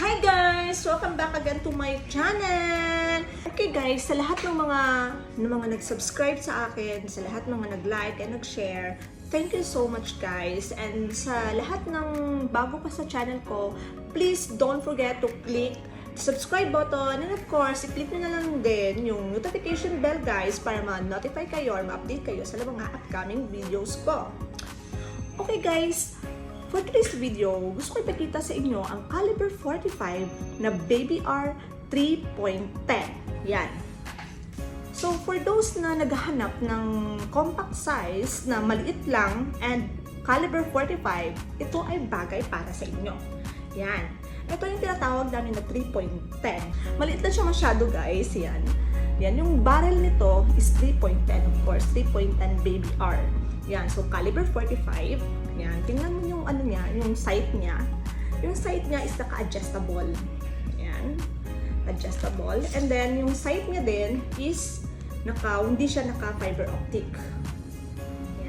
Hi guys! Welcome back again to my channel! Okay guys, sa lahat ng mga nag-subscribe sa akin, sa lahat ng mga nag-like and nag-share, thank you so much guys! And sa lahat ng bago pa sa channel ko, please don't forget to click the subscribe button and of course, i-click nyo na lang din yung notification bell guys para ma-notify kayo or ma-update kayo sa mga upcoming videos ko. Okay guys, for today's video, gusto ko ipakita sa inyo ang caliber 45 na Baby R 3.10. Yan. So, for those na naghahanap ng compact size na maliit lang and caliber 45, ito ay bagay para sa inyo. Yan. Ito yung tinatawag namin na 3.10. Maliit lang siya masyado guys. Yan. Yan. Yung barrel nito is 3.10 of course. 3.10 Baby R. Yan. So, caliber 45. Yan. Tingnan mo yung ano niya, yung sight niya. Yung sight niya is naka-adjustable. Yan. Adjustable. And then, yung sight niya din is hindi siya naka-fiber optic.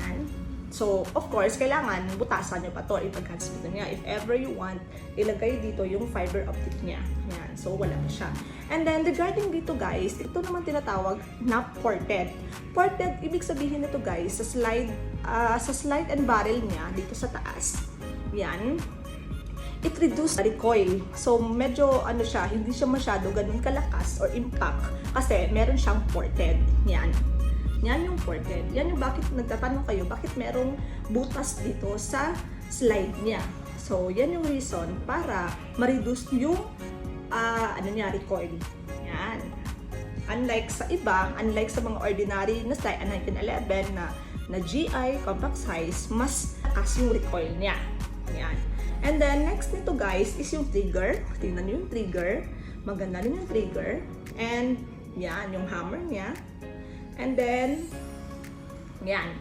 Yan. So, of course, kailangan butasan nyo pa to ipag-hands dito niya. If ever you want, ilagay dito yung fiber optic niya. Yan. So, wala pa siya. And then, regarding dito guys, ito naman tinatawag na ported. Ported, ibig sabihin nito guys, sa slide and barrel niya dito sa taas. Yan. It reduces recoil. So, medyo ano siya, hindi siya masyado ganun kalakas or impact kasi meron siyang ported. Yan. Yan yung ported. Yan yung bakit nagtatanong kayo, bakit merong butas dito sa slide niya. So, yan yung reason para ma-reduce yung recoil. Yan. Unlike sa iba, unlike sa mga ordinary na slide 1911 na GI compact size, mas lakas yung recoil niya. Yan. And then, next nito guys is yung trigger. Tingnan nyo yung trigger. Maganda rin yung trigger. And, yan, yung hammer niya. And then, yan.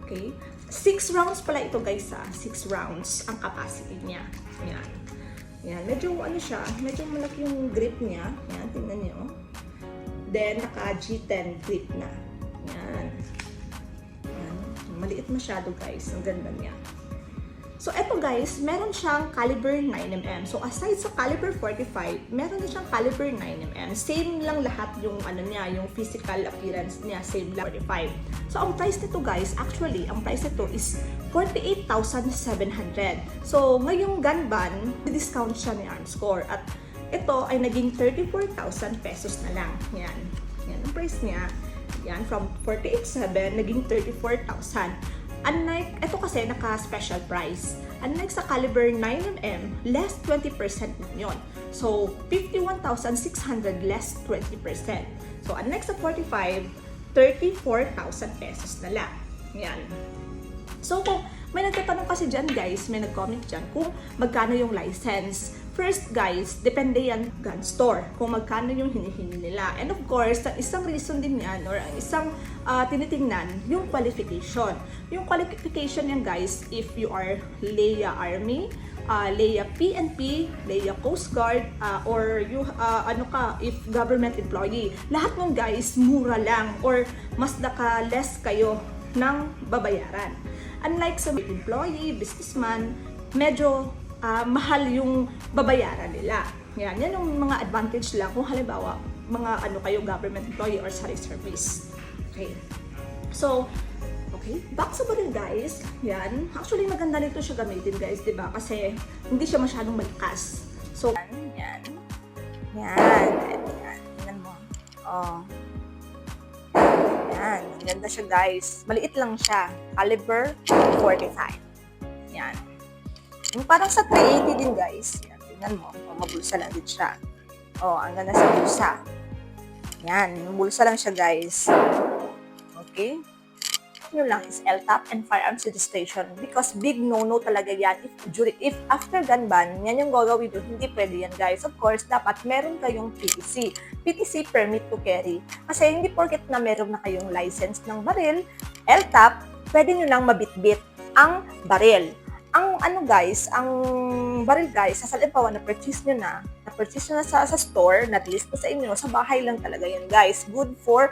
Okay. 6 rounds pala ito guys ha. 6 rounds ang capacity niya. Yan. Yan. Medyo ano siya, medyo malaki yung grip niya. Yan, tingnan nyo. Then, naka G10 grip na. Yan. Yan. Maliit masyado guys. Ang ganda niya. So, eto guys, meron siyang caliber 9mm. So, aside sa caliber 45, meron na siyang caliber 9mm. Same lang lahat yung ano niya, yung physical appearance niya, same lang 45. So, ang price nito guys, actually, ang price nito is 48,700. So, ngayong gun ban, discount siya ni Armscore. At ito ay naging 34,000 pesos na lang. Yan. Yan ang price niya. Yan, from 48,700, naging 34,000. Unlike, ito kasi naka-special price. Unlike sa caliber 9mm, less 20% na yun. So, 51,600 less 20%. So, unlike sa 45, 34,000 pesos na lang. Yan. So, kung may nagtatanong kasi dyan guys, may nag-comment dyan kung magkano yung license. First guys, depende yan gun store kung magkano yung hinihingi nila. And of course, isang reason din yan or isang tinitingnan yung qualification. Yung qualification yan guys, if you are Leia Army, Leia PNP, Leia Coast Guard, or you, if government employee. Lahat ng guys, mura lang or mas naka-less kayo ng babayaran. Unlike sa employee, businessman, medyo mahal yung babayaran nila. Yan yung mga advantage lang kung halimbawa mga kayo government employee or sa service. Okay. So, okay, back sa baril guys. Yan. Actually maganda nito siya gamitin guys, 'di ba? Kasi hindi siya masyadong malakas. So, yan. Yan. Yan. Tingnan mo. Oh. Yan. Ganda siya guys. Maliit lang siya. Caliber 45. Yan. Yung parang sa 380 din guys. Yan, tingnan mo. O, mabulsa lang din siya. O, ang ganda sa bulsa. Yan, bulsa lang siya guys. Okay? Yun lang is LTAP and firearms registration because big no-no talaga yan. If after gun ban, yan yung gagawin doon, hindi pwede yan guys. Of course, dapat meron kayong PTC. PTC, permit to carry. Kasi hindi porket na meron na kayong license ng baril, LTAP, pwede nyo lang mabitbit ang baril. Ang baril guys, sa halimbawa na-purchase nyo na sa store, na-list na sa inyo, sa bahay lang talaga yan guys. Good for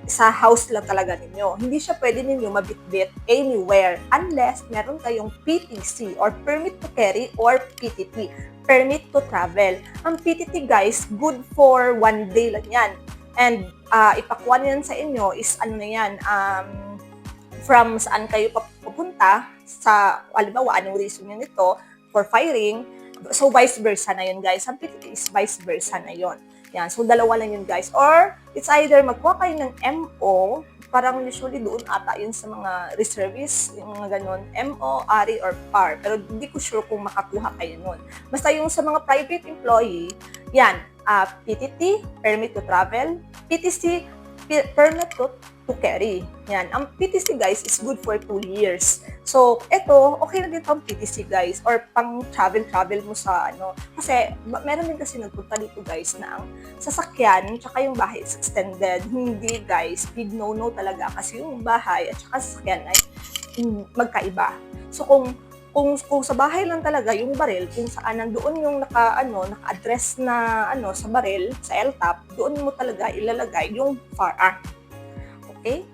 sa house lang talaga ninyo. Hindi siya pwede ninyo mabitbit anywhere unless meron kayong PTC or Permit to Carry or PTT, Permit to Travel. Ang PTT guys, good for 1 day lang yan. And ipakuha niyan sa inyo is ano na yan, from saan kayo pupunta sa, halimbawa, anong reason nyo nito for firing. So, vice versa na yun, guys. Ang PTT is vice versa na yun. Yan. So, dalawa lang yun, guys. Or, it's either magkuha kayo ng MO, parang usually doon ata yun sa mga reservists, yung mga ganun, MO, ARI, or PAR. Pero hindi ko sure kung makakuha kayo nun. Basta yung sa mga private employee, yan, PTT, Permit to Travel, PTC, Permit to Carry. Yan. Ang PTC, guys, is good for 2 years. So, eto, okay na dito ang PTC, guys, or pang travel mo sa ano. Kasi, meron din kasi nagpunta dito, guys, na ang sasakyan, tsaka yung bahay is extended. Hindi, guys, big no-no talaga. Kasi yung bahay at tsaka sasakyan ay magkaiba. So, kung sa bahay lang talaga yung baril, kung saan nandoon yung naka-address na sa baril, sa LTAP, doon mo talaga ilalagay yung firearm. Okay?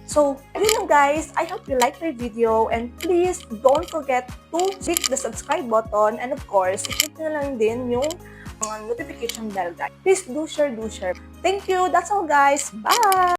So, yun lang guys. I hope you like my video and please don't forget to click the subscribe button and of course, click na lang din yung notification bell guys. Please do share. Thank you. That's all guys. Bye!